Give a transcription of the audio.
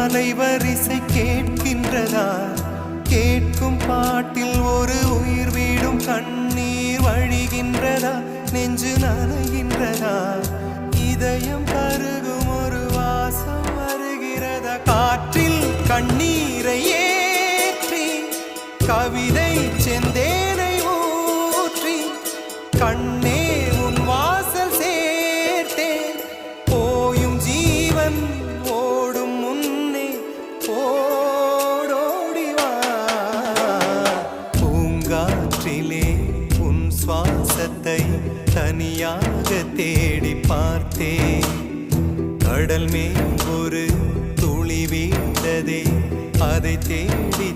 அலைவரிசை கேட்கின்றதா? கேட்கும் பாட்டில் ஒரு உயிர் வீடும் கண்ணீர் வழிகின்றதா? நெஞ்சு நனைகின்றதா? இதயம் கருகும் ஒரு வாசம் வருகிறதா? காற்றில் கண்ணீரை ஏற்றி கவிதை செந்தேனை ஊற்றி கண்ணே உன் வாசல் சேர்த்தேன். போயும் ஜீவன் ஓடும் முன்னே ஓடோடிவா. பூங்காற்றிலே உன் சுவாசத்தை தனியாக தேடி பார்த்தேன். கடல் மேல் ஒரு துளி வீழ்ந்ததே, அதை தேடி